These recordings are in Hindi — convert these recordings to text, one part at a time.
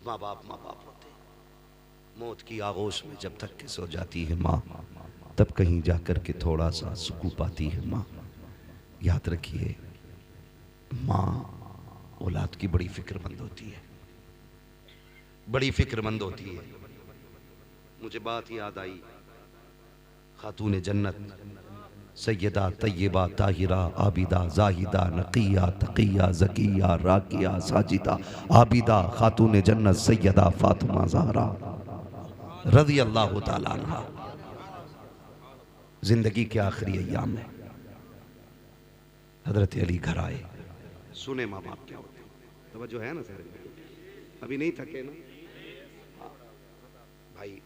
माँ बाप होते हैं। मौत की आगोश में जब तक के सो जाती है माँ, तब कहीं जाकर के थोड़ा सा सुकून पाती है माँ। याद रखिए, माँ औलाद की बड़ी फिक्रमंद होती है, बड़ी फिक्रमंद होती है। मुझे बात याद आई, खातून जन्नत सैयदा तय्यबा ताहिरा आबिदा जाहिदा नकिया तकिया ज़किया राकिया साजिदा आबिदा खातून जन्नत सैयदा फातिमा ज़हरा रज़ी अल्लाह ताला अन्हा जिंदगी के आखिरी अय्याम में हजरत अली घर आए। सुने माँ बाप क्या होते हैं, तवज्जो है ना सर, अभी नहीं थके ना भाई।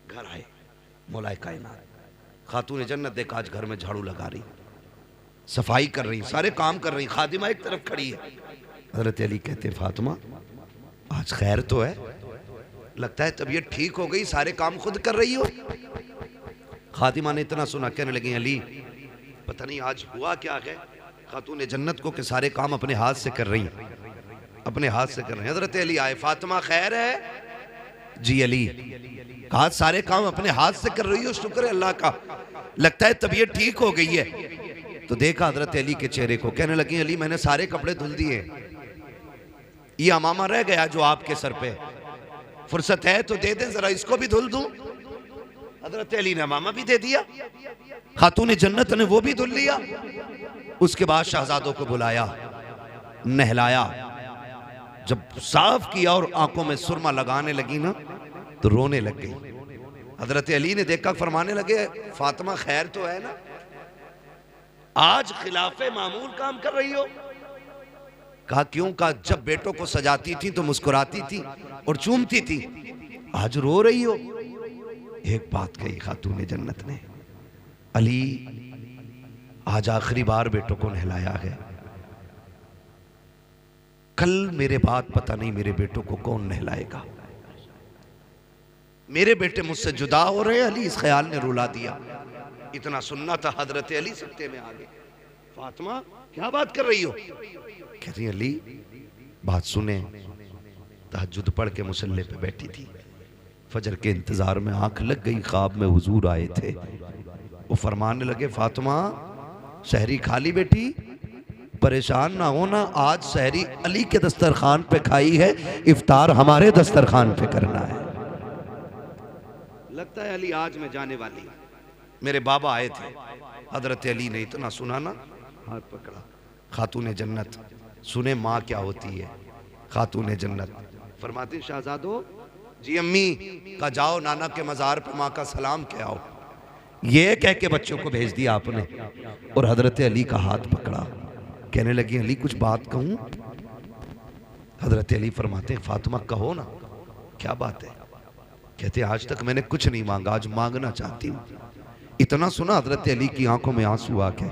घर आए, मौलाए कायनात खातून जन्नत देखा आज घर में झाड़ू लगा रही, सफाई कर रही, सारे काम कर रही, खादिमा एक तरफ खड़ी है। हजरत अली कहते फातिमा आज खैर तो है, लगता है तबीयत ठीक हो गई, सारे काम खुद कर रही हो। खातिमा ने इतना सुना, कहने लगी अली पता नहीं आज हुआ क्या है खातून जन्नत को कि सारे काम अपने हाथ से कर रही, अपने हाथ से कर रही। हजरत अली आए, फातिमा खैर है? जी अली, कहा सारे काम अपने हाथ से कर रही हो, शुक्र है अल्लाह का, लगता है तबीयत ठीक हो गई है। तो देखा हजरत अली के चेहरे को, कहने लगी अली मैंने सारे कपड़े धुल दिए, ये अमामा रह गया जो आपके सर पे, फुर्सत है तो दे दें जरा, इसको भी धुल दूं। हजरत अली ने अमामा भी दे दिया, खातून जन्नत ने वो भी धुल लिया। उसके बाद शहजादों को बुलाया, नहलाया, जब साफ किया और आंखों में सुरमा लगाने लगी ना तो रोने लग गई। हजरत अली ने देखा, फरमाने लगे फातिमा खैर तो है ना, आज खिलाफे मामूल काम कर रही हो? कहा क्यों? कहा जब बेटों को सजाती थी तो मुस्कुराती थी और चूमती थी, आज रो रही हो। एक बात कही खातून जन्नत ने, अली आज आखिरी बार बेटों को नहलाया है, कल मेरे बाद पता नहीं मेरे बेटों को कौन नहलाएगा। मेरे बेटे मुझसे जुदा हो रहे। अली इस ख्याल ने रुला दिया। इतना सुनना था, हजरत अली सत्ते में आ गए। फातिमा क्या बात कर रही हो? कहती अली बात सुने, तहज्जुद पढ़ के मुसल्ले पे बैठी थी, फजर के इंतजार में आंख लग गई, ख्वाब में हुजूर आए थे। वो फरमाने लगे फातिमा सहरी खा ली बेटी, परेशान ना होना, आज सहरी अली के दस्तरखान पे खाई है, इफ्तार हमारे दस्तरखान पे करना है। लगता है अली आज मैं जाने वाली, मेरे बाबा आए थे। हजरत अली ने इतना सुना ना, हाथ पकड़ा। खातून जन्नत सुने माँ क्या होती है। खातून जन्नत फरमाती शहजादो जी अम्मी का जाओ नाना के मज़ार पे माँ का सलाम कह आओ। ये कह के बच्चों को भेज दिया आपने और हजरत अली का हाथ पकड़ा। कहने लगी अली कुछ बात कहूं? हजरत अली फरमाते हैं फातिमा कहो ना, क्या बात है? कहते आज तक मैंने कुछ नहीं मांगा, आज मांगना चाहती हूँ। इतना सुना हजरत अली की आंखों में आंसू आ गए।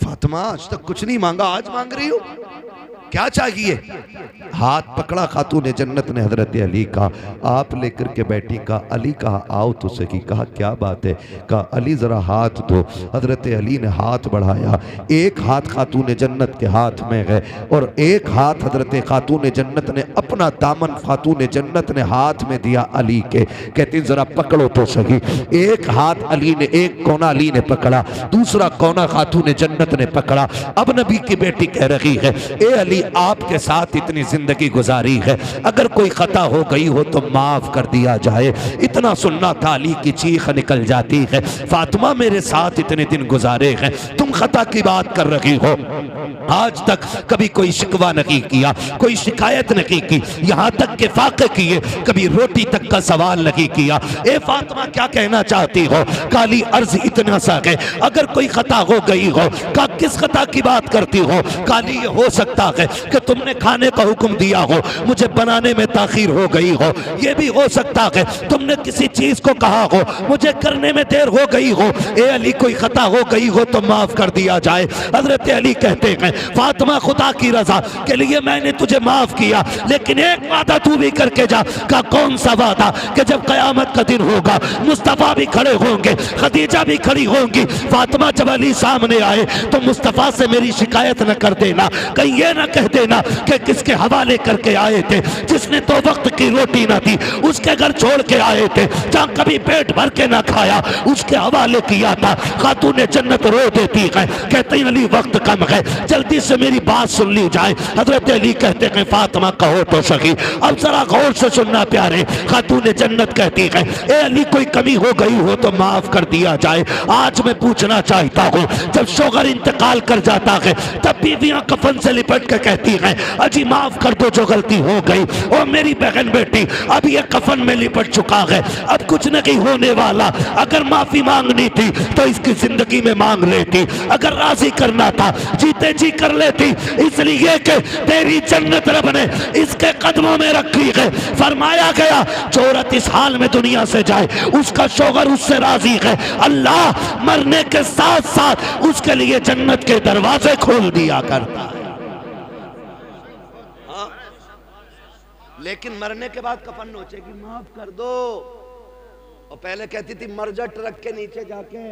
फातिमा आज तक कुछ नहीं मांगा, आज मांग रही हो, क्या चाहिए? हाथ पकड़ा खातून जन्नत ने हजरत अली का, आप लेकर के बैठी। कहा अली कहा आओ तो सही। कहा क्या बात है? कहा अली जरा हाथ दो। हजरत अली ने हाथ बढ़ाया, एक हाथ खातून जन्नत के हाथ में है और एक हाथ हजरत खातून जन्नत ने अपना दामन खातून जन्नत ने हाथ में दिया अली के। कहती जरा पकड़ो तो सही। एक हाथ अली ने, एक कोना अली ने पकड़ा, दूसरा कोना खातून जन्नत ने पकड़ा। अब नबी की बेटी कह रही है ए अली आपके साथ इतनी जिंदगी गुजारी है, अगर कोई खता हो गई हो तो माफ कर दिया जाए। इतना सुनना था, अली की चीख निकल जाती है, फातिमा मेरे साथ इतने दिन गुजारे हैं, तुम खता की बात कर रही हो। आज तक कभी कोई शिकवा नहीं किया, कोई शिकायत नहीं की, यहाँ तक के फाके किए, कभी रोटी तक का सवाल नहीं किया। ए फातिमा क्या कहना चाहती हो? काली अर्ज इतना सा है, अगर कोई खता हो गई हो, का किस खता की बात करती हो? काली ये हो सकता है कि तुमने खाने का हुक्म दिया हो, मुझे बनाने में ताखीर हो गई हो। यह भी हो सकता है तुमने किसी चीज को कहा हो, मुझे करने में देर हो गई हो। ए अली कोई खता हो गई हो तो माफ कर दिया जाए। हजरत अली कहते हैं फातिमा खुदा की रजा के लिए मैंने तुझे माफ किया, लेकिन एक वादा तू भी करके जा। का कौन सा वादा? कि जब कयामत का दिन होगा, मुस्तफा भी खड़े होंगे, खदीजा भी खड़ी होंगी। फातिमा जब अली सामने आए तो मुस्तफा से मेरी शिकायत न कर देना, कहीं ये ना कह देना कि किसके हवाले करके आए थे, जिसने 2 वक्त की रोटी ना थी उसके घर छोड़ के आए थे, जहां कभी पेट भर के ना खाया उसके हवाले किया था। खातून जन्नत रो देती है, कहते हैं अली वक्त कम है, जल्दी से मेरी बात सुन ली जाए। हजरत अली कहते हैं फातिमा कहो तो सही, अब जरा गौर से सुनना प्यारे। खातून जन्नत कहती है ए अली कोई कमी हो गई हो तो माफ कर दिया जाए। आज मैं पूछना चाहता हूँ, जब शोहर इंतकाल कर जाता है तब बीवियां कफन से लिपट के कहती हैं अजी माफ कर दो जो गलती हो गई, और मेरी बहन बेटी अब ये कफन में लिपट चुका है, अब कुछ नहीं होने वाला। अगर माफी मांगनी थी तो इसकी जिंदगी में मांग लेती, अगर राजी करना था जीते जी कर लेती, इसलिए कि तेरी जन्नत रब ने इसके कदमों में रखी है। फरमाया गया जो औरत इस हाल में दुनिया से जाए उसका शौहर उससे राजी है, अल्लाह मरने के साथ साथ उसके लिए जन्नत के दरवाजे खोल दिया करता है। हाँ, लेकिन मरने के बाद कफन नोचेगी माफ कर दो, और पहले कहती थी मर जा ट्रक के नीचे जाके,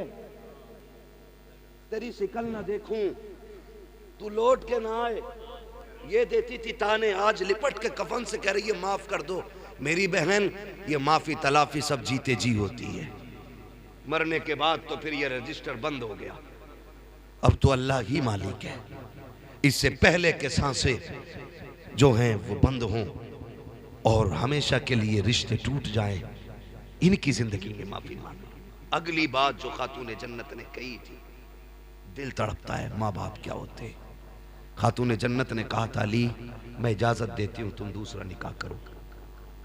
तेरी शिकल ना देखूं, तू लौट के ना आए, ये देती थी ताने। आज लिपट के कफन से कह रही है माफ कर दो। मेरी बहन ये माफी तलाफी सब जीते जी होती है, मरने के बाद तो फिर ये रजिस्टर बंद हो गया। अब तो अल्लाह ही मालिक है, इससे पहले के सांसें जो हैं वो बंद हों और हमेशा के लिए रिश्ते टूट जाएं, इनकी जिंदगी में माफी मांगो। अगली बात जो खातून जन्नत ने कही थी, दिल तड़पता है, माँ बाप क्या होते। खातून जन्नत ने कहा था अली मैं इजाजत देती हूं तुम दूसरा निकाह करो,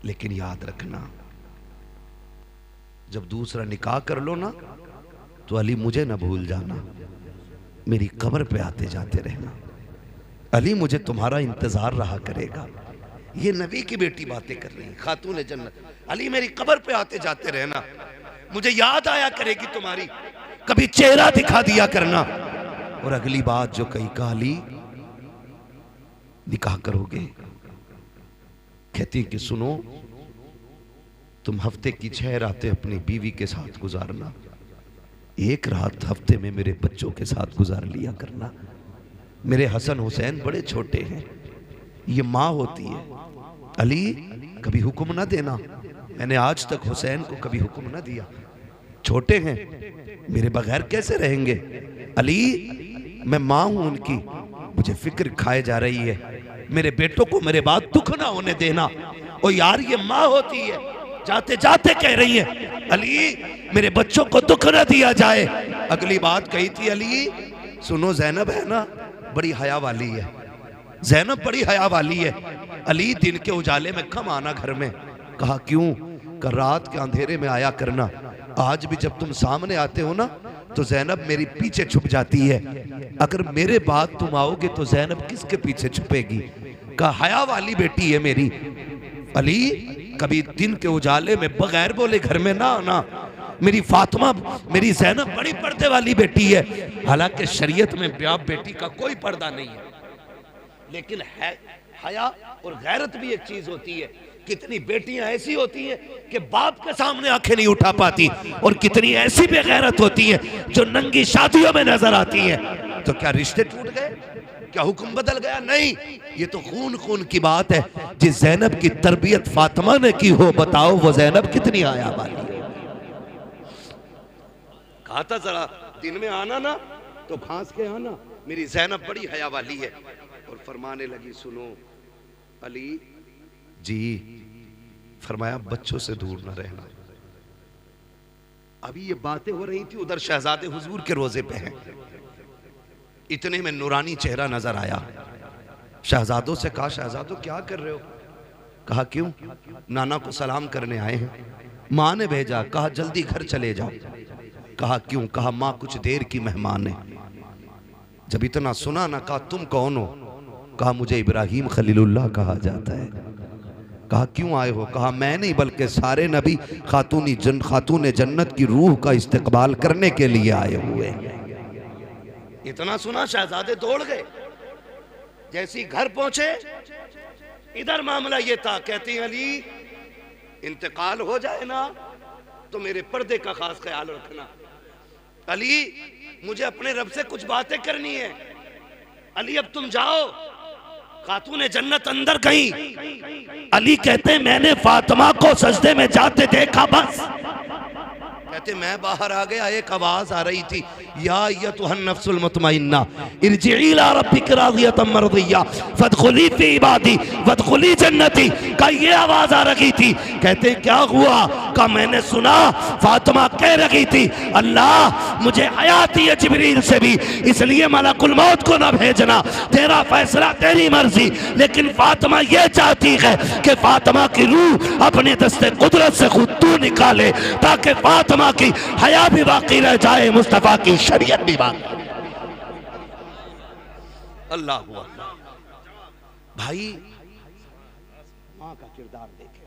लेकिन याद रखना जब दूसरा निकाह कर लो ना तो अली मुझे ना भूल जाना, मेरी कब्र पे आते जाते रहना, अली मुझे तुम्हारा इंतजार रहा करेगा। ये नबी की बेटी बातें कर रही है खातून जन्नत, अली मेरी कब्र पे आते जाते रहना, मुझे याद आया करेगी तुम्हारी, कभी चेहरा दिखा दिया करना। और अगली बात जो कही कहा अली निकाह करोगे, कहती कि सुनो तुम हफ्ते की 6 रातें अपनी बीवी के साथ गुजारना, 1 रात हफ्ते में मेरे बच्चों के साथ गुजार लिया करना। मेरे हसन हुसैन बड़े छोटे हैं, ये माँ होती है, अली कभी हुक्म ना देना, मैंने आज तक हुसैन को कभी हुक्म ना दिया, छोटे हैं मेरे बगैर कैसे रहेंगे, अली मैं माँ हूं उनकी, मुझे फिक्र खाए जा रही है, मेरे बेटों को मेरे बाद दुख ना होने देना। और यार ये माँ होती है, जाते जाते कह रही है अली मेरे बच्चों को दुख ना दिया जाए। अगली बात कही थी अली सुनो ज़ैनब है ना बड़ी हया वाली है, ज़ैनब बड़ी हया वाली है, अली दिन के उजाले में कम आना घर में। कहा क्यों? कर रात के अंधेरे में आया करना, आज भी जब तुम सामने आते हो ना तो ज़ैनब मेरी पीछे छुप जाती है, अगर मेरे बाद तुम आओगे तो ज़ैनब किसके पीछे छुपेगी? कहा हया वाली बेटी है मेरी, अली कभी दिन के उजाले में बगैर बोले घर में ना आना, मेरी फातिमा मेरी ज़ैनब बड़ी पर्दे वाली बेटी है। हालांकि शरीयत में बाप बेटी का कोई पर्दा नहीं है, लेकिन है हया और गैरत भी एक चीज होती है। कितनी बेटियां ऐसी होती हैं कि बाप के सामने आंखें नहीं उठा पाती, और कितनी ऐसी बेगैरत होती हैं जो नंगी शादियों में नजर आती हैं। तो क्या रिश्ते टूट गए? क्या हुक्म बदल गया? नहीं, ये तो खून खून की बात है। जिस ज़ैनब की तरबियत फातिमा ने की हो, बताओ वो ज़ैनब कितनी हया वाली है। कहा था जरा दिन में आना ना तो भांस के आना, मेरी ज़ैनब बड़ी हया वाली है। और फरमाने लगी सुनो अली जी, फरमाया बच्चों से दूर न रहना। अभी ये बातें हो रही थी, उधर शहजादे हुजूर के रोजे पे हैं, इतने में नूरानी चेहरा नजर आया। शहजादों से कहा शहजादों क्या कर रहे हो? कहा क्यों? नाना को सलाम करने आए हैं, माँ ने भेजा, कहा जल्दी घर चले जाओ। कहा क्यों? कहा माँ कुछ देर की मेहमान है। जब इतना सुना ना, कहा तुम कौन हो? कहा मुझे इब्राहिम खलीलुल्लाह कहा जाता है। कहा क्यों आए हो? कहा मैं नहीं बल्कि सारे नबी खातून जन्नत की रूह का इस्तकबाल करने के लिए आए हुए। इतना सुना शहजादे दौड़ गए। जैसी घर पहुंचे इधर मामला ये था, कहती अली इंतकाल हो जाए ना तो मेरे पर्दे का खास ख्याल रखना। अली मुझे अपने रब से कुछ बातें करनी है। अली अब तुम जाओ, खातून जन्नत अंदर गई। अली कहते मैंने फातिमा को सजदे में जाते देखा, बस कहते मैं बाहर आ गया, एक आवाज आ रही थी, या अय्युहन नफ्सुल मुतमइन्ना इरजिई इला रब्बिक राज़ियतम मर्दिया फदखुली फी इबादी वदखुली जन्नती। का ये आवाज आ रही थी। कहते क्या हुआ? का मैंने सुना फातिमा कह रही थी, अल्लाह मुझे हयात दी है जिब्रील से भी, इसलिए मलकुल मौत को ना भेजना, तेरा फैसला तेरी मर्जी। लेकिन फातिमा ये चाहती है कि फातिमा की रूह अपने दस्ते कुदरत से खुद तू निकाले, ताकि फातिमा की हया भी बाकी रह जाए, मुस्तफा की शरीयत भी बाकी। अल्लाह हुआ भाई, माँ का किरदार देखे।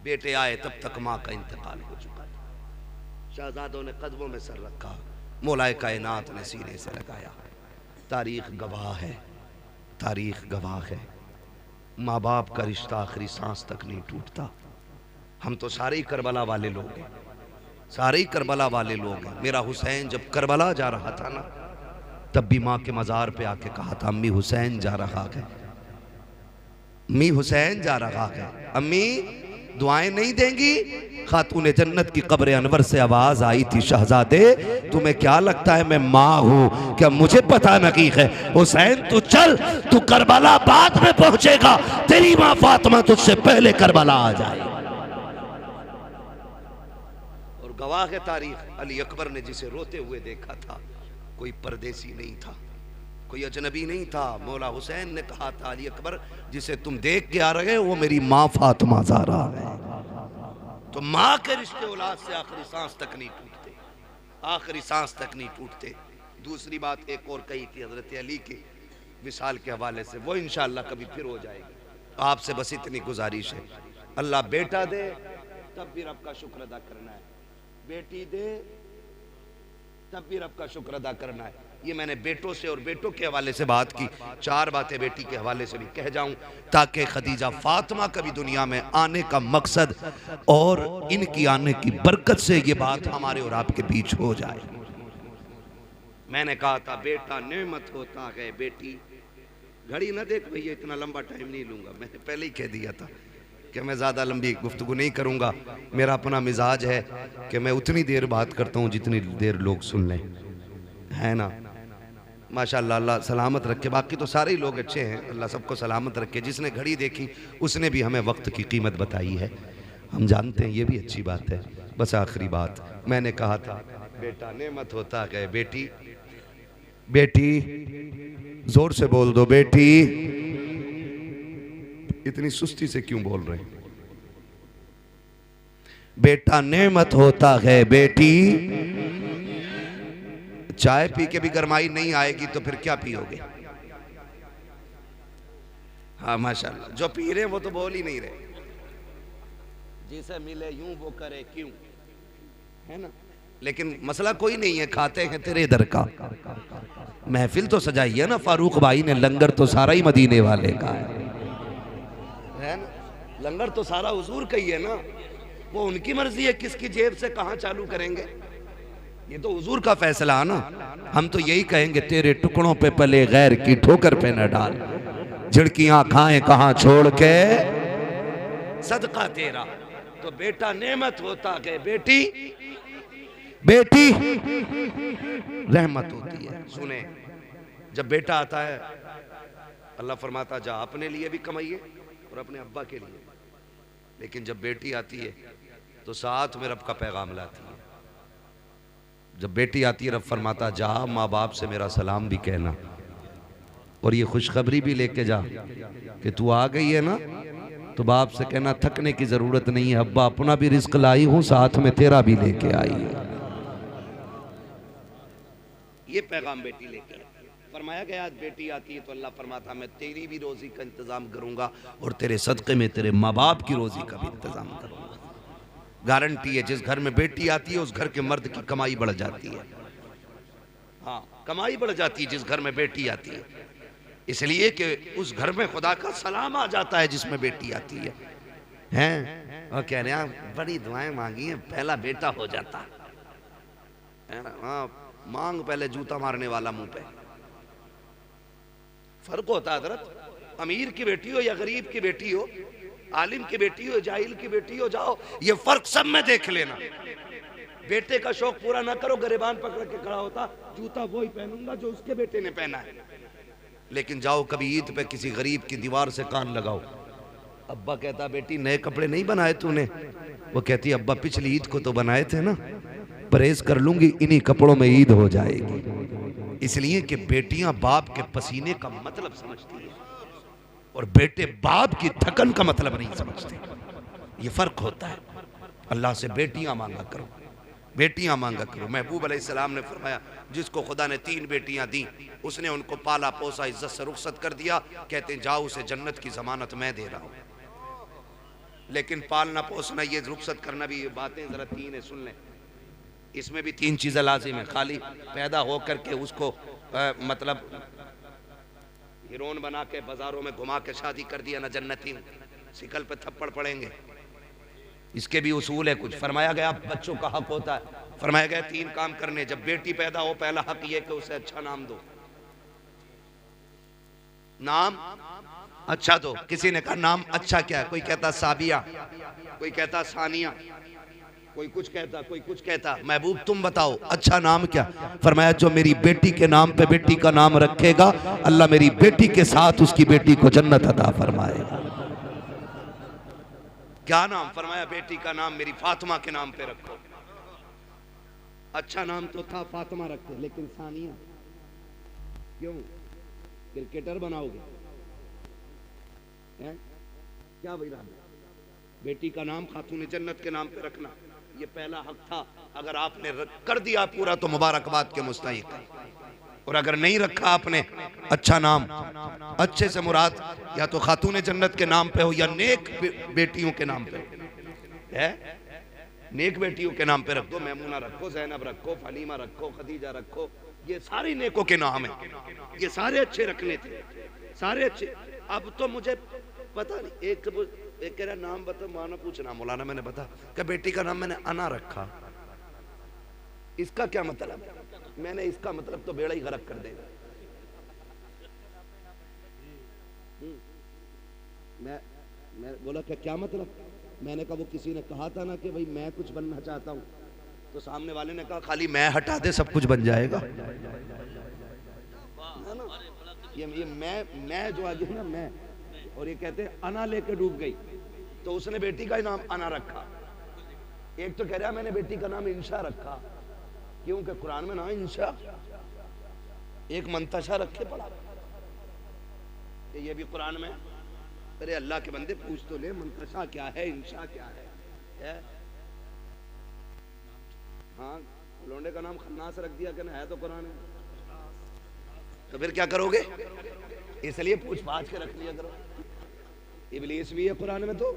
बेटे आए तब तक माँ का इंतकाल हो चुका था। शहजादों ने कदमों में सर रखा, मौलाए कायनात ने सीने से लगाया। तारीख गवाह है, तारीख गवाह है। माँ बाप का रिश्ता आखिरी सांस तक नहीं टूटता। हम तो सारे ही करबला वाले लोग हैं, सारे ही करबला वाले लोग हैं। मेरा हुसैन जब करबला जा रहा था ना, तब भी माँ के मज़ार पे आके कहा था, अम्मी हुसैन जा रहा है, अम्मी हुसैन जा रहा है, अम्मी दुआएं नहीं देंगी? खातून जन्नत की कब्र अनवर से आवाज आई थी, शहजादे तुम्हें क्या लगता है मैं माँ हूँ क्या? मुझे पता नहीं है। हुसैन तू चल, तू करबला बाद में पहुंचेगा, तेरी माँ फातिमा तुझसे पहले करबला आ जाए। और गवाह है तारीख, अली अकबर ने जिसे रोते हुए देखा था, कोई परदेसी नहीं था, कोई अजनबी नहीं था। मौला हुसैन ने कहा था, अली अकबर जिसे तुम देख के आ रहे हो वो मेरी माँ फातिमा ज़हरा है। तो माँ के रिश्ते औलाद से आखिरी सांस तक नहीं टूटते, आखिरी सांस तक नहीं टूटते। दूसरी बात एक और कही थी हजरत अली के विसाल के हवाले से, वो इंशाअल्लाह कभी फिर हो जाएगी। आपसे बस इतनी गुजारिश है, अल्लाह बेटा दे तब भी रब का शुक्र अदा करना है, बेटी दे तब भी रब का शुक्र अदा करना है। ये मैंने बेटों से और बेटों के हवाले से बात की, चार बातें बेटी के हवाले से भी कह जाऊं, ताकि खदीजा फातिमा का भी दुनिया में आने का मकसद और इनकी आने की बरकत से ये बात हमारे और आपके बीच हो जाए। मैंने कहा था बेटा नेमत होता है, बेटी घड़ी ना देख भैया, इतना लंबा टाइम नहीं लूंगा, मैंने पहले ही कह दिया था कि मैं ज़्यादा लंबी गुफ्तगू नहीं करूंगा। मेरा अपना मिजाज है कि मैं उतनी देर बात करता हूँ जितनी देर लोग सुन लें, है ना। माशाअल्लाह, अल्लाह सलामत रखे। बाकी तो सारे ही लोग अच्छे हैं, अल्लाह सबको सलामत रखे। जिसने घड़ी देखी उसने भी हमें वक्त की कीमत बताई है, हम जानते हैं, ये भी अच्छी बात है। बस आखिरी बात मैंने कहा था, बेटा नेमत होता है, बेटी बेटी जोर से बोल दो, बेटी। इतनी सुस्ती से क्यों बोल रहे हैं? बेटा नेमत होता है, बेटी। चाय पी के भी गरमाई नहीं आएगी तो फिर क्या पियोगे? हाँ माशाल्लाह, जो पी रहे वो तो बोल ही नहीं रहे। जिसे मिले यूं वो करे क्यों, है ना। लेकिन मसला कोई नहीं है, खाते हैं तेरे दर का। महफिल तो सजाई है ना फारूक भाई ने, लंगर तो सारा ही मदीने वाले का है ना, लंगर तो सारा हुजूर का ही है ना। वो उनकी मर्जी है किसकी जेब से कहाँ चालू करेंगे, ये तो हुजूर का फैसला है ना। हम तो यही कहेंगे, तेरे टुकड़ों पे पले गैर की ठोकर पे न डाल, झिड़कियां खाएं कहाँ छोड़ के सदका तेरा। तो बेटा नेमत होता है, बेटी बेटी रहमत होती है। सुने, जब बेटा आता है अल्लाह फरमाता जा अपने लिए भी कमाइए और अपने अब्बा के लिए, लेकिन जब बेटी आती है तो साथ में रब का पैगाम लाती है। जब बेटी आती है रब फरमाता जा माँ बाप से मेरा सलाम भी कहना, और ये खुशखबरी भी लेके जा कि तू आ गई है ना, तो बाप से कहना थकने की जरूरत नहीं है, अब्बा अपना भी रिस्क लाई हूं, साथ में तेरा भी लेके आई है। ये पैगाम बेटी लेके फरमाया गया। आज बेटी आती है तो अल्लाह फरमाता मैं तेरी भी रोजी का इंतजाम करूंगा और तेरे सदक़े में तेरे माँ बाप की रोजी का भी इंतजाम करूंगा। गारंटी है, जिस घर में बेटी आती है उस घर के मर्द की कमाई बढ़ जाती है। हाँ, कमाई बढ़ जाती है जिस घर में बेटी आती है, इसलिए कि उस घर में खुदा का सलाम आ जाता है जिसमें बेटी आती है। हैं और कह रहे हैं बड़ी दुआएं मांगी हैं, पहला बेटा हो जाता है ना। हाँ, मांग पहले जूता मारने वाला मुंह पे, फर्क होता है हज़रत। अमीर की बेटी हो या गरीब की बेटी हो, आलिम की बेटी हो, जाहिल की बेटी हो, जाओ ये फर्क सब में देख लेना। बेटे का शौक पूरा ना करो, गरिबान पकड़ के खड़ा होता, जूता वही पहनूंगा जो उसके बेटे ने पहना है। लेकिन जाओ कभी ईद पे किसी गरीब की दीवार से कान लगाओ, अब्बा कहता बेटी नए कपड़े नहीं बनाए तूने, वो कहती अब्बा पिछली ईद को तो बनाए थे ना, परहेज कर लूंगी, इन्हीं कपड़ों में ईद हो जाएगी। इसलिए कि बेटियां बाप के पसीने का मतलब समझती है और बेटे बाप की थकन का मतलब नहीं समझते। ये फर्क होता है। अल्लाह से बेटियां मांगा करो, बेटियां मांगा करो। महबूब अलैहिस्सलाम ने फरमाया जिसको खुदा ने 3 बेटियां दी, उसने उनको पाला पोसा, इज्जत से रुखसत कर दिया, कहते हैं जाओ उसे जन्नत की जमानत मैं दे रहा हूं। लेकिन पालना पोसना, ये रुखसत करना भी, ये बातें जरा 3 है, सुन लें। इसमें भी 3 चीजें लाजिम है। खाली पैदा हो करके उसको मतलब हीरोइन बना के बाजारों में घुमा के शादी कर दिया ना, जन्नती शिकल पे थप्पड़ पड़ेंगे। इसके भी उसूल है कुछ। फरमाया गया बच्चों का हक होता है, फरमाया गया 3 काम करने। जब बेटी पैदा हो, पहला हक ये कि उसे अच्छा नाम दो, नाम अच्छा दो। किसी ने कहा नाम अच्छा क्या है, कोई कहता साबिया, कोई कहता सानिया, कोई कुछ कहता, कोई कुछ कहता। महबूब तुम बताओ अच्छा नाम क्या? फरमाया जो मेरी बेटी के नाम पे बेटी का नाम रखेगा, अल्लाह मेरी बेटी के साथ उसकी बेटी को जन्नत अता फरमाएगा। क्या नाम? फरमाया बेटी का नाम मेरी फातिमा के नाम पे रखो। अच्छा नाम तो था फातिमा रखते, लेकिन सानिया क्यों? क्रिकेटर बनाओगे हैं? क्या भाई राम? बेटी का नाम खातून जन्नत के नाम पे रखना, ये पहला हक था। अगर आपने कर दिया पूरा तो मुबारकबाद के मुस्तहिक है, और अगर नहीं रखा आपने अच्छा नाम, अच्छे से मुराद या तो खातून जन्नत के नाम पे हो या नेक बेटियों के नाम पे है। नेक बेटियों के नाम पे रख दो, मैमूना रखो, ज़ैनब रखो, फलीमा रखो, खदीजा रखो, ये सारी नेकों के नाम है, ये सारे अच्छे रखने थे, सारे अच्छे। अब तो मुझे पता नहीं, एक कह रहा नाम बता, माना पूछना मौलाना, मैंने बता कि बेटी का नाम मैंने अना रखा, इसका क्या मतलब? मैंने इसका मतलब तो बेड़ा ही गरक कर देगा। मैं बोला क्या मतलब? मैंने कहा वो किसी ने कहा था ना कि भाई मैं कुछ बनना चाहता हूं, तो सामने वाले ने कहा खाली मैं हटा दे सब कुछ बन जाएगा। ये मैं जो आज ना मैं, और ये कहते हैं अना लेके डूब गई, तो उसने बेटी का नाम अना रखा। एक तो कह रहा मैंने बेटी का नाम इंशा रखा, क्योंकि कुरान में ना इंशा, एक मंतशा रखे पड़ा, ये भी कुरान में। अरे अल्लाह के बंदे पूछ तो ले, मंतशा क्या है, इंशा क्या है? हाँ, लोंडे का नाम खन्नास रख दिया, कहना है तो कुरान में, तो फिर क्या करोगे? इसलिए पूछ पाछ के रख लिया करो। इब्लीस भी है कुरान में, तो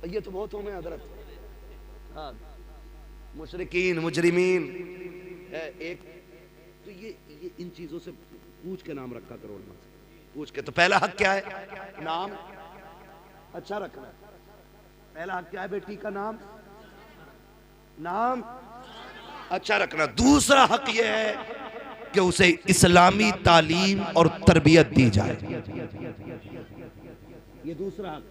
ये तो बहुत हो में हजरत। हाँ, मुशरिकीन मुजरिमीन है एक, तो ये इन चीजों से पूछ के नाम रखा करो, पूछ के। तो पहला हक क्या है? नाम अच्छा रखना। पहला हक क्या है बेटी का? नाम अच्छा रखना। दूसरा हक यह है कि उसे इस्लामी तालीम और तरबियत दी जाए, ये दूसरा हक।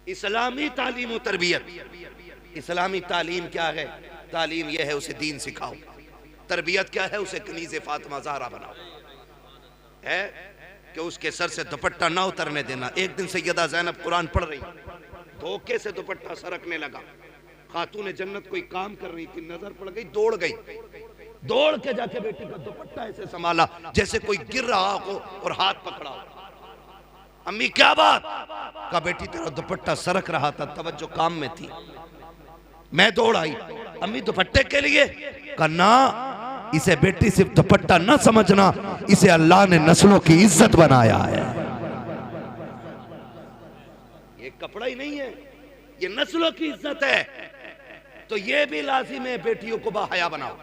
इस्लामी तालीम और तरबियत। इस्लामी तालीम क्या है? तालीम यह है उसे दीन सिखाओ। तरबियत क्या है? उसे कनीज़े फातिमा ज़हरा बनाओ, है कि उसके सर से दुपट्टा ना उतरने देना। एक दिन सैयदा ज़ैनब कुरान पढ़ रही, धोखे से दुपट्टा सरकने लगा। खातून जन्नत कोई काम कर रही थी, नजर पड़ गई, दौड़ गई, दौड़ के जाके बेटी का दुपट्टा ऐसे संभाला जैसे कोई गिर रहा हो और हाथ पकड़ा हो। अम्मी क्या बात? का बेटी तेरा दुपट्टा सरक रहा था, तवज्जो काम में थी, मैं दौड़ आई। अम्मी दुपट्टे के लिए? का ना, इसे बेटी सिर्फ दुपट्टा न समझना, इसे अल्लाह ने नस्लों की इज्जत बनाया है। ये कपड़ा ही नहीं है, ये नस्लों की इज्जत है। तो ये भी लाजिम है बेटियों को बाहया बनाओ,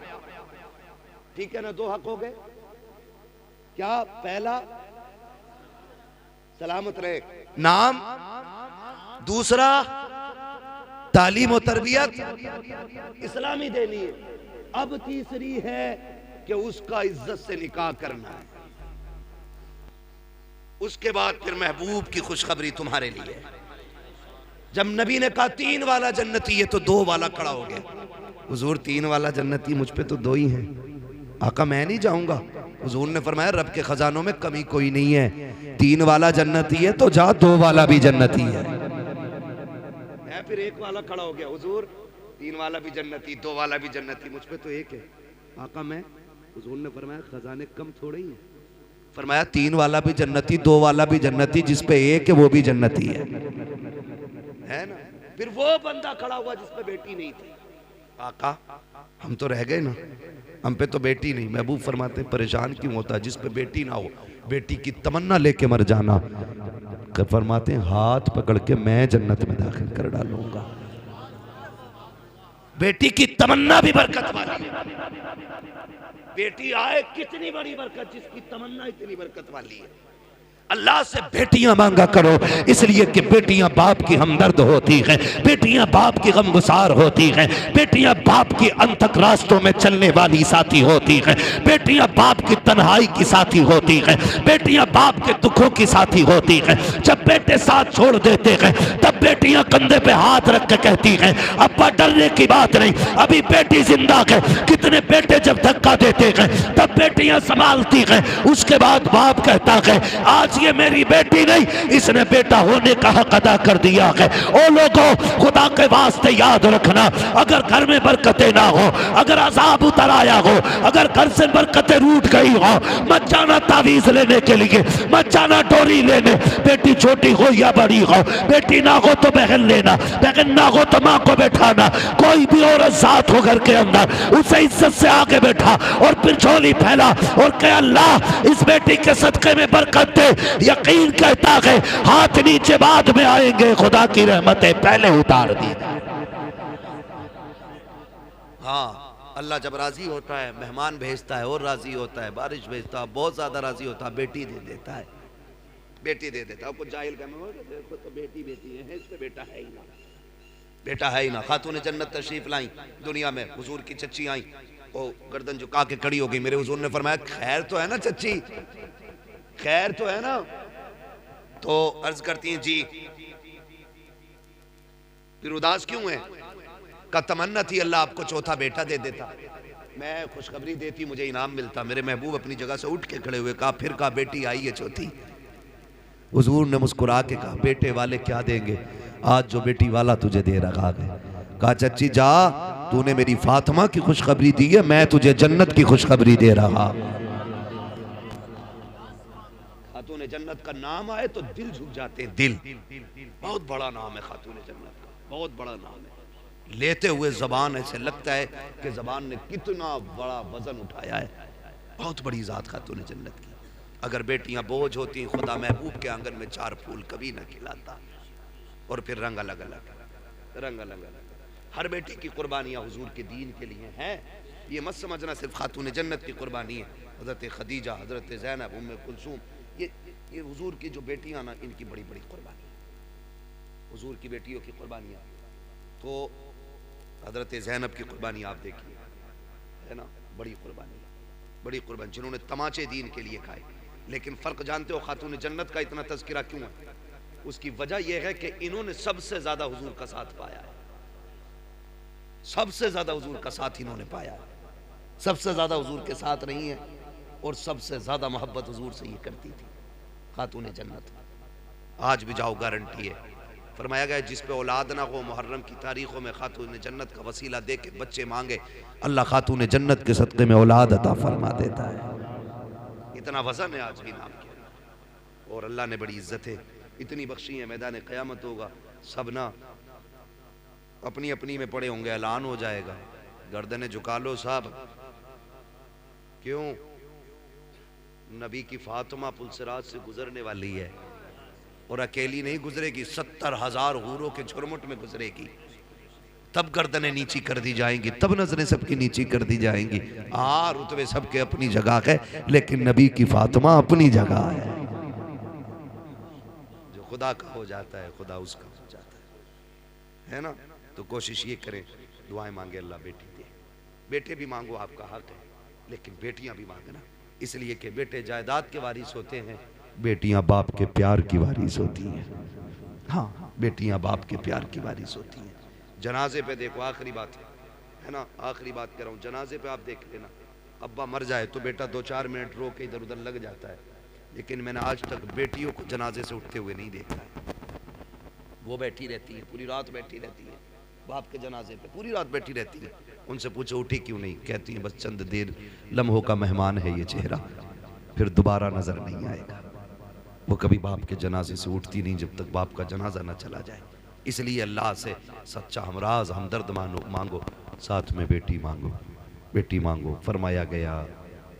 ठीक है ना? 2 हक हो गए। क्या? पहला सलामत रहे नाम, दूसरा तालीम और तरबियत इस्लामी देनी है। अब तीसरी है कि उसका इज्जत से निकाह करना है। उसके बाद फिर महबूब की खुशखबरी तुम्हारे लिए। जब नबी ने कहा 3 वाला जन्नती है तो 2 वाला खड़ा हो गया। हुजूर 3 वाला जन्नती, मुझ पे तो 2 ही हैं। आका मैं नहीं जाऊंगा। हुजूर ने फरमाया रब के खजानों में कमी कोई नहीं है। 3 वाला जन्नती है तो जा, 2 वाला भी जन्नती है। फिर 1 वाला खड़ा हो गया। हुजूर 3 वाला भी जन्नती, 2 वाला भी जन्नती, मुझ पे तो 1 है। आका मैं। हुजूर ने फरमाया खजाने कम थोड़े ही हैं। फरमाया 3 वाला भी जन्नती, 2 वाला भी जन्नती, जिस पे 1 है वो भी जन्नती है ना। फिर वो बंदा खड़ा हुआ जिस पे बेटी नहीं थी। आका हम तो रह गए ना, हम पे तो बेटी नहीं। महबूब फरमाते परेशान क्यों होता, जिस पे बेटी ना हो, बेटी की तमन्ना लेके मर जाना। फरमाते हाथ पकड़ के मैं जन्नत में दाखिल कर डालूंगा। बेटी की तमन्ना भी बरकत वाली है। बेटी आए कितनी बड़ी बरकत, जिसकी तमन्ना इतनी बरकत वाली है। अल्लाह से बेटियां मांगा करो, इसलिए कि बेटियां बाप की हमदर्द होती हैं, बेटियां बाप की गमगुसार होती हैं, बेटियां बाप की अंतक रास्तों में चलने वाली साथी होती हैं, बेटियां बाप की तन्हाई की साथी होती हैं, बेटियां बाप के दुखों की साथी होती हैं। जब बेटे साथ छोड़ देते हैं तब बेटियां कंधे पे हाथ रख के कहती हैं अब्बा डरने की बात नहीं, अभी बेटी जिंदा है। कितने बेटे जब धक्का देते हैं तब बेटियां संभालती हैं। उसके बाद बाप कहता है आज ये मेरी बेटी नहीं, इसने बेटा होने का हक अदा कर दिया है। ओ लोगों, खुदा के वास्ते याद रखना, अगर घर में बरकतें ना हो, अगर अजाब उतर आया हो, अगर घर से बरकतें रूठ गई हो, मत जाना तावीज लेने के लिए, मत जाना डोरी लेने। बेटी छोटी हो या बड़ी हो, बेटी ना हो तो बहन लेना, बहन ना हो तो माँ को बैठाना। कोई भी औरत साथ हो घर के अंदर, उसे इज्जत से आगे बैठा और फिर झोली फैला और कह अल्लाह इस बेटी के सदके में बरकत दे। यकीन कहता है हाथ नीचे बाद में आएंगे, खुदा की रहमतें पहले उतार दी। हाँ, अल्लाह जब राजी होता है मेहमान भेजता है और राजी होता है, बारिश भेजता है, बहुत ज्यादा राजी होता है, बेटी दे देता है, बेटी दे देता है। कुछ जाहिल देखो तो बेटी बेटी है, इस पे बेटा है ही ना, बेटा है ही ना। खातून जन्नत तशरीफ लाई दुनिया में, हुजूर की चच्ची आई, ओ गर्दन झुका के खड़ी हो गई। मेरे हुजूर ने फरमाया खैर तो है ना चच्ची, खैर तो है ना। तो अर्ज करती हैं जी फिर उदास क्यों है? का तमन्ना थी अल्लाह आपको चौथा बेटा दे देता, मैं खुशखबरी देती, मुझे इनाम मिलता। मेरे महबूब अपनी जगह से उठ के खड़े हुए, कहा फिर कहा बेटी आई है चौथी। हुजूर ने मुस्कुरा के कहा बेटे वाले क्या देंगे, आज जो बेटी वाला तुझे दे रखा है। कहा चच्ची जा, तूने मेरी फातिमा की खुशखबरी दी है, मैं तुझे जन्नत की खुशखबरी दे रहा। खातून जन्नत का नाम आए तो दिल झुक जाते हैं, दिल। बहुत बड़ा नाम है खातून जन्नत का, बहुत बड़ा नाम है। लेते हुए जबान ऐसे लगता है कि जबान ने कितना बड़ा वजन उठाया है। बहुत बड़ी जात खातून जन्नत की। अगर बेटियां बोझ होती, खुदा महबूब के आंगन में 4 फूल कभी न खिलाता। और फिर रंग अलग अलग, रंग अलग अलग। हर बेटी की कुर्बानियां हुजूर के दीन के लिए हैं। ये मत समझना सिर्फ खातून जन्नत की कुर्बानी है। हजरत खदीजा, हजरत ज़ैनब, उम्मे कुलसूम, ये हुजूर की जो बेटियां ना, इनकी बड़ी बड़ी कुर्बानी, हुजूर की बेटियों की कुर्बानियां। तो हजरत ज़ैनब की कुर्बानी आप देखिए, है ना, बड़ी कुर्बानी, बड़ी कुर्बानी, जिन्होंने तमाचे दीन के लिए खाए। लेकिन फ़र्क जानते हो खातून जन्नत का इतना तज़किरा क्यों है? उसकी वजह यह है कि इन्होंने सबसे ज़्यादा हुजूर का साथ पाया है, सबसे ज़्यादा हुजूर का साथ इन्होंने पाया है, सबसे ज़्यादा हुजूर के साथ रही है और सबसे ज़्यादा मोहब्बत हुजूर से ये करती थी खातून जन्नत। आज भी जाओ, गारंटी है। फरमाया गया जिस पे औलाद ना हो, मुहर्रम की तारीखों में खातून जन्नत का वसीला दे के बच्चे मांगे, अल्लाह खातून जन्नत के सदक़े में औलाद अता फरमा देता है। इतना वजन है आज भी नाम के। और अल्लाह ने बड़ी इज्जतें इतनी बख्शी है, मैदान क़यामत होगा, सब ना अपनी अपनी में पड़े होंगे, ऐलान हो जाएगा, गर्दनें झुका लो साहब। क्यों? नबी की फातिमा पुलसिरात से गुजरने वाली है और अकेली नहीं गुजरेगी, 70,000 हूरों के झुरमुट में गुजरेगी। तब गर्दनें नीची कर दी जाएंगी, तब नजरें सबकी नीची कर दी जाएंगी। हाँ, रुतबे सबके अपनी जगह है, लेकिन नबी की फातिमा अपनी जगह है। जो खुदा का हो जाता है, खुदा उसका हो जाता है ना। तो कोशिश ये करें, दुआएं मांगे, अल्लाह बेटी दे। बेटे भी मांगो, आपका हक है, लेकिन बेटियां भी मांगना, इसलिए कि बेटे जायदाद के वारिस होते हैं बेटियां बाप के प्यार की वारिस होती हैं। हाँ, बेटियां बाप के प्यार की वारिस होती हैं। जनाजे पे देखो, आखिरी बात है ना, आखिरी बात कह रहा हूँ, जनाजे पे आप देख लेना, अब्बा मर जाए तो बेटा 2-4 मिनट रो के इधर उधर लग जाता है, लेकिन मैंने आज तक बेटियों को जनाजे से उठते हुए नहीं देखा है। वो बैठी रहती है, पूरी रात बैठी रहती है, बाप के जनाजे पे पूरी रात बैठी रहती है। उनसे पूछो उठी क्यों नहीं, कहती है बस चंद देर लम्हों का मेहमान है ये चेहरा, फिर दोबारा नजर नहीं आएगा। वो कभी बाप के जनाजे से उठती नहीं जब तक बाप का जनाजा न चला जाए। इसलिए अल्लाह से सच्चा हमराज हमदर्द मांगो, साथ में बेटी मांगो, बेटी मांगो। फरमाया गया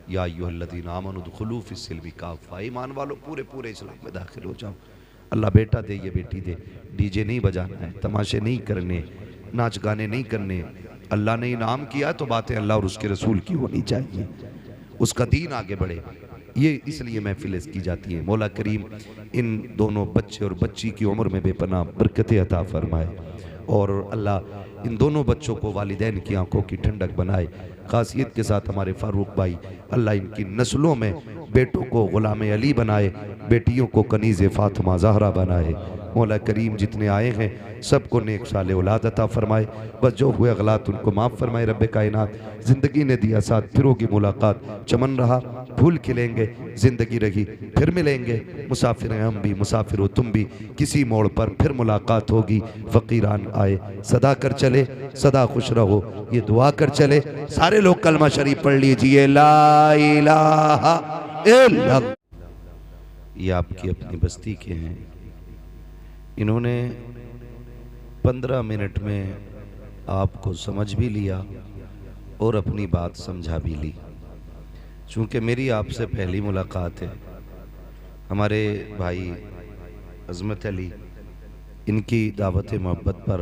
या अय्युहल्लज़ीना आमनू उदखुलू फिस्सिल्मी काफ़ा, ईमान वालों पूरे पूरे इस्लाम में दाखिल हो जाओ। अल्लाह बेटा दे, ये बेटी दे, डीजे नहीं बजाना है, तमाशे नहीं करने, नाच गाने नहीं करने। अल्लाह ने इनाम किया तो बातें अल्लाह और उसके रसूल की होनी चाहिए, उसका दीन आगे बढ़े। ये इसलिए महफिल की जाती है। मौला करीम इन दोनों बच्चे और बच्ची की उम्र में बेपनाह बरकत अता फरमाए, और अल्लाह इन दोनों बच्चों को वालिदैन की आंखों की ठंडक बनाए। खासियत के साथ हमारे फारूक भाई, अल्लाह इनकी नस्लों में बेटों को गुलाम अली बनाए, बेटियों को कनीज़ फातिमा ज़हरा बनाए। मौला करीम जितने आए हैं सबको नेक साले औलाद अता फरमाए, बस जो हुए गलत उनको माफ़ फरमाए। रब्बे कायनात ज़िंदगी ने दिया साथ, फिर होगी मुलाकात, चमन रहा फूल खिलेंगे, ज़िंदगी रही फिर मिलेंगे। मुसाफिर हैं हम भी, मुसाफिर हो तुम भी, किसी मोड़ पर फिर मुलाकात होगी। फ़कीरान आए सदा कर चले, सदा खुश रहो, ये दुआ कर चले। सारे लोग कलमा शरीफ पढ़ लीजिए, ला इलाहा इल्लल्लाह। ये आपकी अपनी बस्ती के हैं, इन्होंने 15 मिनट में आपको समझ भी लिया और अपनी बात समझा भी ली। चूँकि मेरी आपसे पहली मुलाकात है, हमारे भाई अज़मत अली इनकी दावत मोहब्बत पर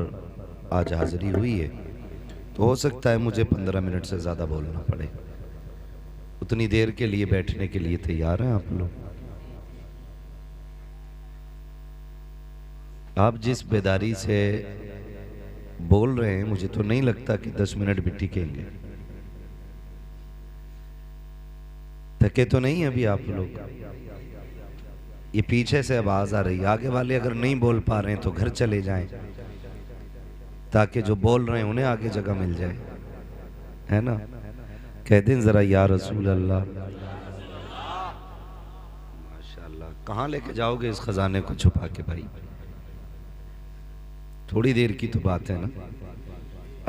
आज हाज़िरी हुई है, तो हो सकता है मुझे 15 मिनट से ज़्यादा बोलना पड़े। उतनी देर के लिए बैठने के लिए तैयार हैं आप लोग? आप जिस बेदारी से बोल रहे हैं मुझे तो नहीं लगता कि 10 मिनट भी टिकेंगे। थके तो नहीं अभी आप लोग? ये पीछे से आवाज आ रही है, आगे वाले अगर नहीं बोल पा रहे हैं तो घर चले जाएं, ताकि जो बोल रहे हैं उन्हें आगे जगह मिल जाए, है ना? कह दें जरा या रसूल अल्लाह। माशाल्लाह, कहाँ लेके जाओगे इस खजाने को छुपा के भाई? थोड़ी देर की तो बात है ना।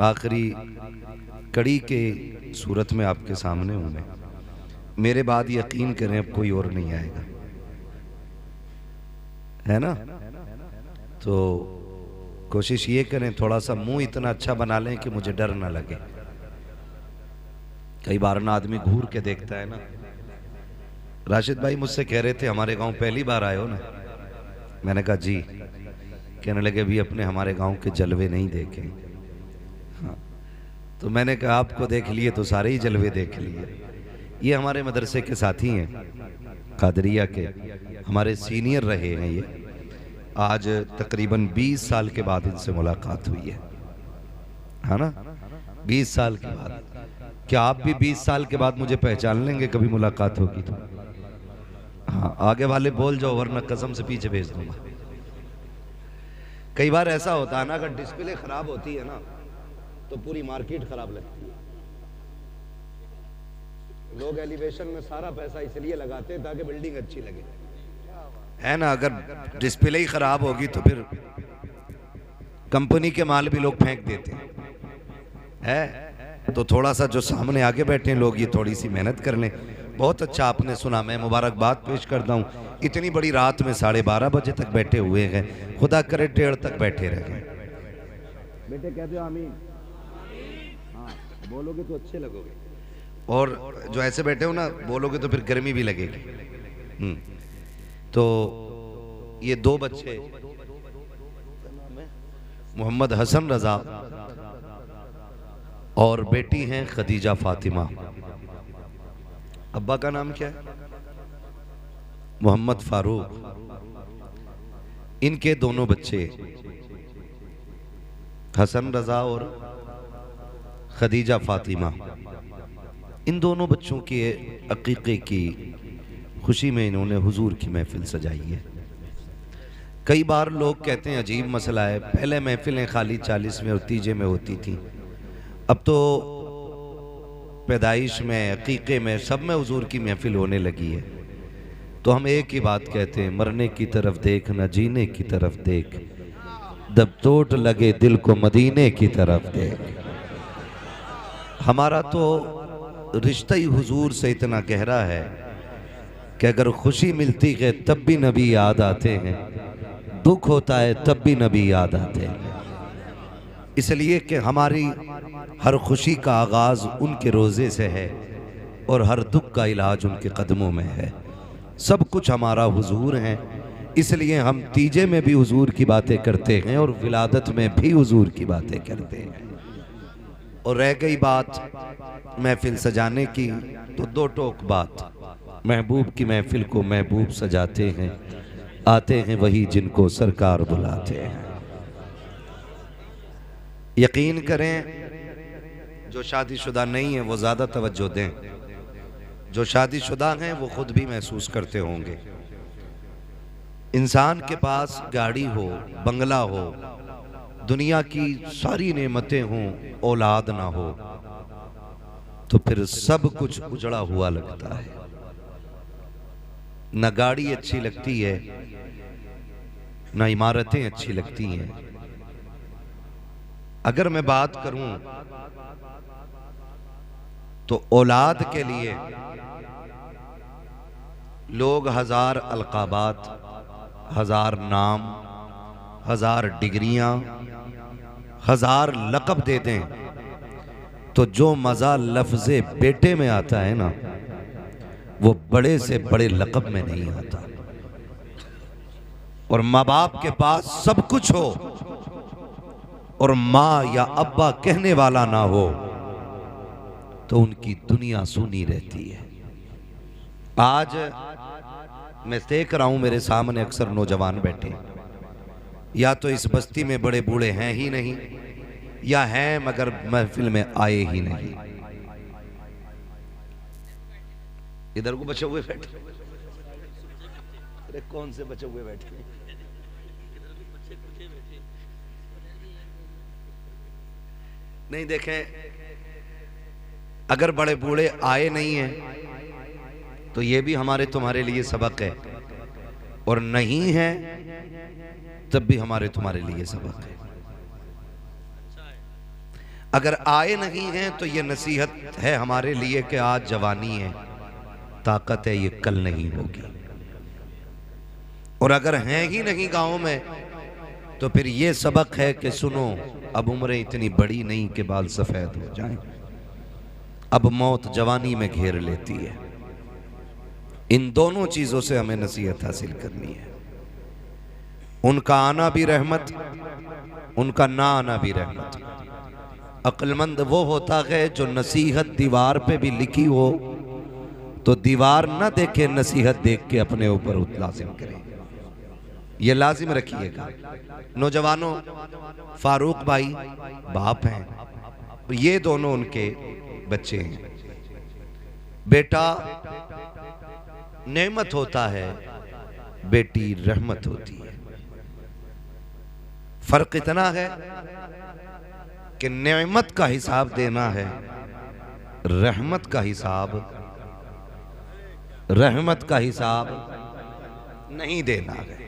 आखिरी कड़ी के सूरत में आपके सामने हूं मैं। मेरे बाद यकीन करें अब कोई और नहीं आएगा, है ना? तो कोशिश ये करें थोड़ा सा मुंह इतना अच्छा बना लें कि मुझे डर ना लगे। कई बार ना आदमी घूर के देखता है ना। राशिद भाई मुझसे कह रहे थे हमारे गांव पहली बार आए हो ना? मैंने कहा जी। कहने लगे अभी अपने हमारे गांव के जलवे नहीं देखे। हाँ, तो मैंने कहा आपको देख लिए तो सारे ही जलवे देख लिए। ये हमारे मदरसे के साथी हैं, कादरिया के, हमारे सीनियर रहे हैं ये। आज तकरीबन 20 साल के बाद इनसे मुलाकात हुई है ना? 20 साल के बाद। क्या आप भी 20 साल के बाद मुझे पहचान लेंगे कभी मुलाकात होगी तो? हाँ, आगे वाले बोल जाओ वरना कसम से पीछे भेज दूंगा। कई बार ऐसा होता है ना, अगर डिस्प्ले खराब होती है ना तो पूरी मार्केट खराब लगती है। लोग एलिवेशन में सारा पैसा इसलिए लगाते हैं ताकि बिल्डिंग अच्छी लगे, है ना? अगर डिस्प्ले ही खराब होगी तो फिर कंपनी के माल भी लोग फेंक देते हैं, है? तो थोड़ा सा जो सामने आगे बैठे हैं लोग, ये थोड़ी सी मेहनत कर लें। बहुत अच्छा आपने सुना, मैं मुबारकबाद पेश करता हूँ। इतनी बड़ी रात में 12:30 बजे तक बैठे हुए हैं, खुदा करे 1:30 तक बैठे रहे। बेटे कहते हो आमीन? हाँ, बोलोगे तो अच्छे लगोगे, और जो ऐसे बैठे हो ना बोलोगे तो फिर गर्मी भी लगेगी। तो ये 2 बच्चे, मोहम्मद हसन रजा और बेटी हैं खदीजा फातिमा। अब्बा का नाम क्या है? मोहम्मद फारूक। इनके दोनों बच्चे हसन रजा और खदीजा फातिमा, इन दोनों बच्चों के अकीके की खुशी में इन्होंने हुजूर की महफिल सजाई है। कई बार लोग कहते हैं अजीब मसला है, पहले महफिलें खाली 40 में और तीजे में होती थी, अब तो पैदाइश में, अकीक़े में, सब में हुजूर की महफिल होने लगी है। तो हम एक ही बात कहते हैं, मरने की तरफ देख न जीने की तरफ देख, जब चोट लगे दिल को मदीने की तरफ देख। हमारा तो रिश्ता ही हुजूर से इतना गहरा है कि अगर खुशी मिलती है तब भी नबी याद आते हैं, दुख होता है तब भी नबी याद आते हैं। इसलिए कि हमारी हर खुशी का आगाज़ उनके रोज़े से है और हर दुख का इलाज उनके कदमों में है। सब कुछ हमारा हुजूर हैं, इसलिए हम तीजे में भी हुजूर की बातें करते हैं और विलादत में भी हुजूर की बातें करते हैं। और रह गई बात महफिल सजाने की, तो दो टोक बात, महबूब की महफिल को महबूब सजाते हैं, आते हैं वही जिनको सरकार बुलाते हैं। यकीन करें जो शादीशुदा नहीं है वो ज़्यादा तवज्जो दें, जो शादीशुदा हैं वो खुद भी महसूस करते होंगे। इंसान के पास गाड़ी हो, बंगला हो, दुनिया की सारी नेमतें हों, औलाद ना हो, तो फिर सब कुछ उजड़ा हुआ लगता है। न गाड़ी अच्छी लगती है, न इमारतें अच्छी लगती हैं। अगर मैं बात करूं तो औलाद के लिए लोग 1000 अलकाबात, 1000 नाम, 1000 डिग्रियां, 1000 लक़ब दे दें, तो जो मज़ा लफ्ज़े बेटे में आता है ना, वो बड़े से बड़े लक़ब में नहीं आता। और माँ बाप के पास सब कुछ हो और माँ या अब्बा कहने वाला ना हो, तो उनकी दुनिया सूनी रहती है। आज मैं देख रहा हूं मेरे सामने अक्सर नौजवान बैठे, या तो इस बस्ती में बड़े बूढ़े हैं ही नहीं, या हैं मगर महफिल में आए ही नहीं। इधर को बचे हुए बैठे, अरे कौन से बचे हुए बैठे? नहीं देखें, अगर बड़े बूढ़े आए नहीं हैं तो ये भी हमारे तुम्हारे लिए सबक है, और नहीं है तब भी हमारे तुम्हारे लिए सबक है। अगर आए नहीं हैं तो ये नसीहत है हमारे लिए कि आज जवानी है, ताकत है, ये कल नहीं होगी। और अगर हैं ही नहीं गांव में तो फिर ये सबक है कि सुनो, अब उम्रें इतनी बड़ी नहीं कि बाल सफेद हो जाएं, अब मौत जवानी में घेर लेती है। इन दोनों चीजों से हमें नसीहत हासिल करनी है। उनका आना भी रहमत, उनका ना आना भी रहमत। अक्लमंद वो होता है जो नसीहत दीवार पे भी लिखी हो तो दीवार ना देखे, नसीहत देख के अपने ऊपर लाजिम करे। ये लाजिम रखिएगा। नौजवानों, फारूक भाई बाप हैं, ये दोनों उनके बच्चे हैं। बेटा नेमत होता है, बेटी रहमत होती है। फर्क इतना है कि नेमत का हिसाब देना है, रहमत का हिसाब नहीं देना है।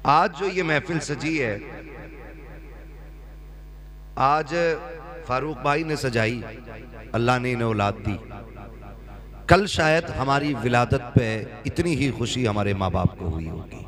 आज जो ये महफिल सजी है, आज फारूक भाई ने सजाई, अल्लाह ने इन्हें औलाद दी। कल शायद हमारी विलादत पे इतनी ही खुशी हमारे माँ बाप को हुई होगी।